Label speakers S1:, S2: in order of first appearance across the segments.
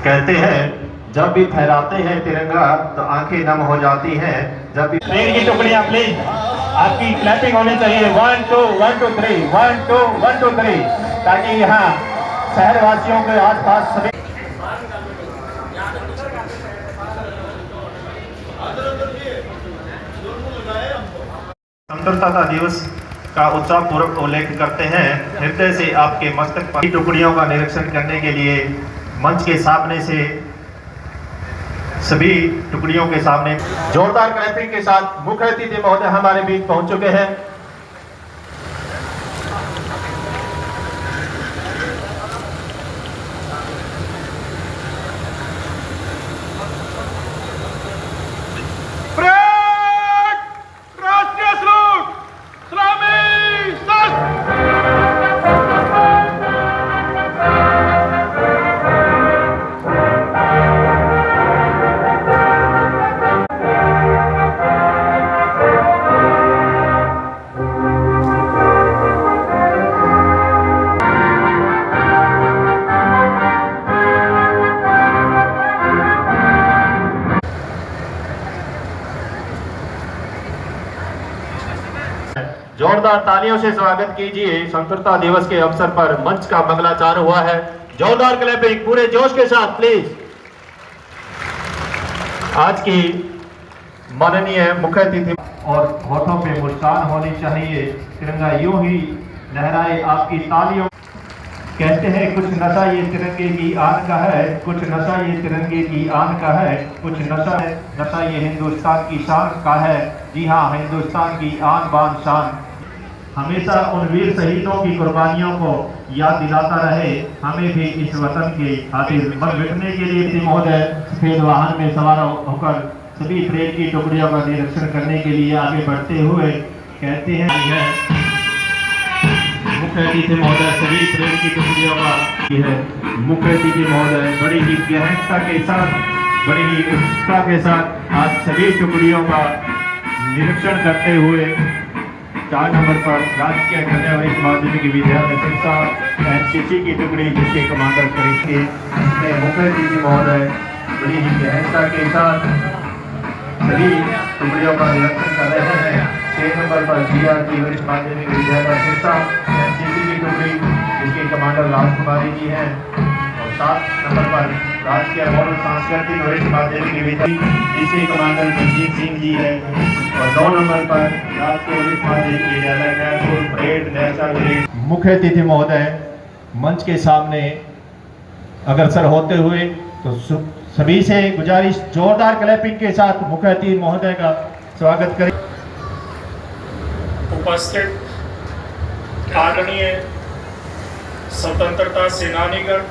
S1: कहते हैं जब भी फहराते हैं तिरंगा तो आंखें नम हो जाती हैं। जब भी
S2: ट्रेन की टुकड़ियां प्लीज आपकी क्लैपिंग होनी चाहिए। 1 2 1 2 3 1 2 1 2 3 ताकि यहाँ शहरवासियों के आसपास सभी
S1: स्वतंत्रता दिवस का उत्साहपूर्वक उल्लेख करते हैं। हृदय से आपके मस्तक पर टुकड़ियों का निरीक्षण करने के लिए मंच के सामने से सभी टुकड़ियों के सामने जोरदार क्लैपिंग के साथ मुख्य अतिथि महोदय हमारे बीच पहुंच चुके हैं। जोरदार तालियों से स्वागत कीजिए। स्वतंत्रता दिवस के अवसर पर मंच का मंगलाचार हुआ है। जोरदार क्लैपिंग पूरे जोश के साथ प्लीज। आज की माननीय मुख्य अतिथि और होठों पे मुस्कान होनी चाहिए। तिरंगा यूं ही लहराए आपकी तालियों। कहते हैं कुछ नशा ये तिरंगे की आन का है, कुछ नशा ये तिरंगे की आन का है, कुछ नशा ये हिंदुस्तान की शान का है। जी हाँ, हिंदुस्तान की आन बान शान हमेशा उन वीर शहीदों की कुर्बानियों को याद दिलाता रहे। हमें भी इस वतन के खातिर मर मिटने के लिए महोदय सफेद वाहन में सवार होकर सभी ट्रेन की टुकड़ियों का निरीक्षण करने के लिए आगे बढ़ते हुए कहते हैं मुख्य अतिथि महोदय सभी ट्रेन की टुकड़ियों का है। मुख्य अतिथि महोदय बड़ी ही गहनता के साथ, बड़ी ही उत्साह के साथ आज सभी टुकड़ियों का निरीक्षण करते हुए 4 नंबर पर राजकीय कन्या वरिष्ठ माध्यमिक विद्यालय शिक्षा एनसीसी की टुकड़ी जिसके कमांडर करेंगे मुख्य अतिथि महोदय बड़ी ही गहनता के साथ सभी टुकड़ियों का निरीक्षण कर रहे हैं। 6 नंबर पर जीआरपी वरिष्ठ माध्यमिक विद्यालय शिक्षा एनसीसी की टुकड़ी जिसके कमांडर राजकुमारी जी हैं और 7 नंबर पर राजकीय मॉडल सांस्कृतिक वरिष्ठ माध्यमिक विद्यालय जिसके कमांडर मनजीत सिंह जी है और 2 नंबर पर राजकीय वरिष्ठ माध्यमिक विद्यालय मैनपुर परेड नेशनल। मुख्य अतिथि महोदय मंच के सामने अग्रसर होते हुए तो सभी से गुजारिश जोरदार क्लैपिंग के साथ मुख्य अतिथि महोदय का स्वागत करें।
S3: उपस्थित आदरणीय स्वतंत्रता सेनानीगण,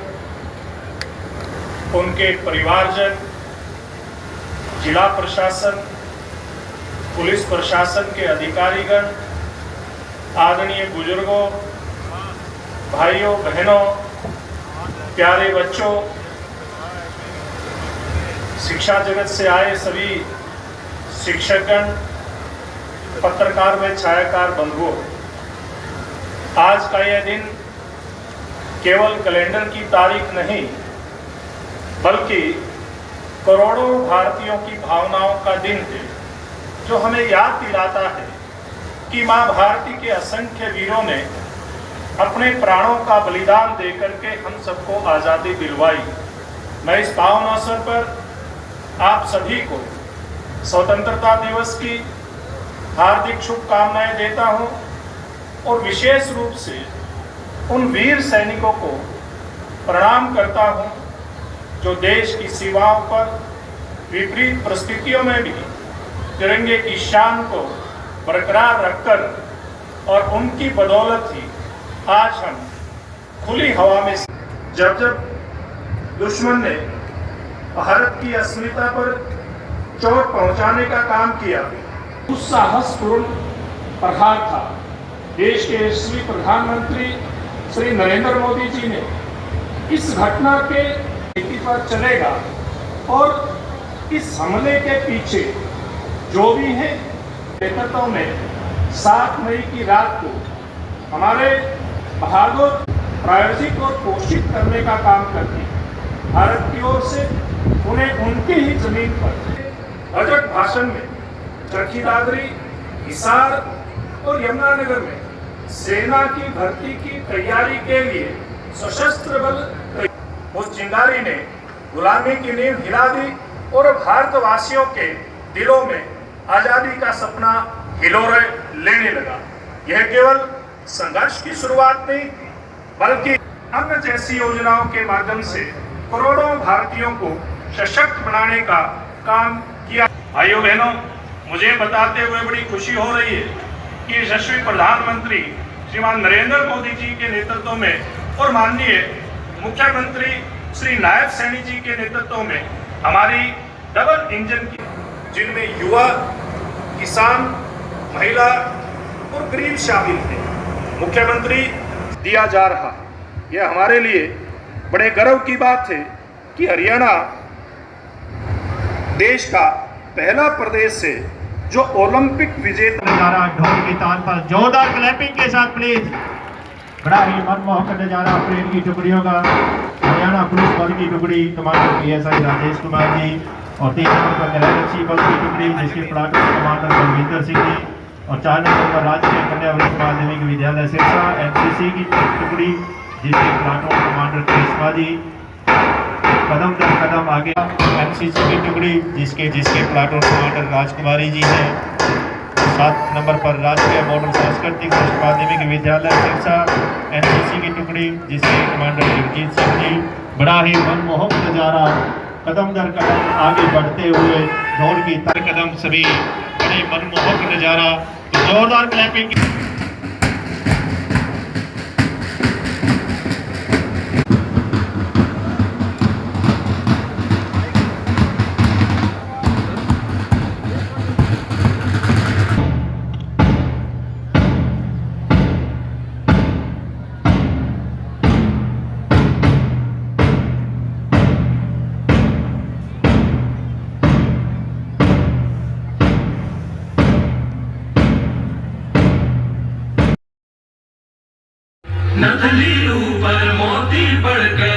S3: उनके परिवारजन, जिला प्रशासन, पुलिस प्रशासन के अधिकारीगण, आदरणीय बुजुर्गों, भाइयों बहनों, प्यारे बच्चों, शिक्षा जगत से आए सभी शिक्षकगण, पत्रकार व छायाकार बंधुओं, आज का यह दिन केवल कैलेंडर की तारीख नहीं बल्कि करोड़ों भारतीयों की भावनाओं का दिन है, जो हमें याद दिलाता है कि मां भारती के असंख्य वीरों ने अपने प्राणों का बलिदान देकर के हम सबको आज़ादी दिलवाई। मैं इस पावन अवसर पर आप सभी को स्वतंत्रता दिवस की हार्दिक शुभकामनाएं देता हूं और विशेष रूप से उन वीर सैनिकों को प्रणाम करता हूं जो देश की सीमाओं पर विपरीत परिस्थितियों में भी तिरंगे की शान को बरकरार रखकर और उनकी बदौलत ही आज हम खुली हवा में जब दुश्मन ने भारत की अस्मिता पर चोट पहुंचाने का काम किया, उस साहसपूर्ण प्रहार था। देश के यशस्वी प्रधानमंत्री श्री नरेंद्र मोदी जी ने इस घटना के नीति पर चलेगा और इस हमले के पीछे जो भी है नेतृत्व में 7 मई की रात को हमारे बहादुर प्रायोजित और पोषित करने का काम करते हैं। भारत की ओर से उन्हें उनकी ही जमीन पर बजट भाषण में चरखी दादरी, हिसार और यमुनानगर में सेना की भर्ती की तैयारी के लिए सशस्त्र बल उस चिंगारी ने गुलामी की नींव हिला दी और भारतवासियों के दिलों में आजादी का सपना हिलोरे लेने लगा। यह केवल संघर्ष की शुरुआत नहीं थी, बल्कि अन्न जैसी योजनाओं के माध्यम से करोड़ों भारतीयों को सशक्त बनाने का काम किया। भाइयों बहनों, मुझे बताते हुए बड़ी खुशी हो रही है कि यशस्वी प्रधानमंत्री श्रीमान नरेंद्र मोदी जी के नेतृत्व में और माननीय मुख्यमंत्री श्री नायब सैनी जी के नेतृत्व में हमारी डबल इंजन की, जिनमें युवा, किसान, महिला और गरीब शामिल थे, मुख्यमंत्री दिया जा रहा है। यह हमारे लिए बड़े गर्व की बात है कि हरियाणा देश का पहला प्रदेश है जो ओलंपिक विजेता
S1: नजारा ढोल की ताल पर जोरदार क्लैपिंग के साथ प्लीज। बड़ा ही मनमोहक नजारा परेड की टुकड़ियों का। हरियाणा पुलिस बल की टुकड़ी कमांडर PSI राजेश कुमार जी और 3 नंबर पर एलएनसी बल की टुकड़ी जिसके प्लाटून कमांडर बलविंदर सिंह जी और 4 नंबर पर राजकीय कन्या वरिष्ठ माध्यमिक विद्यालय सिरसा NCC की टुकड़ी जिसके प्लाटून कमांडर करिश्मा जी कदम दर कदम आगे NCC की टुकड़ी जिसके प्लाटून कमांडर राजकुमारी जी हैं। 7 नंबर पर राष्ट्रीय मॉडल सांस्कृतिक माध्यमिक विद्यालय सिरसा NCC की टुकड़ी जिसके कमांडर जगजीत सिंह जी। बड़ा ही मनमोहक नजारा, कदम दर कदम आगे बढ़ते हुए दौड़ की तर कदम सभी, बड़े मनमोहक नजारा। जोरदार क्लैपिंग।
S4: नकली ऊपर मोती पड़ के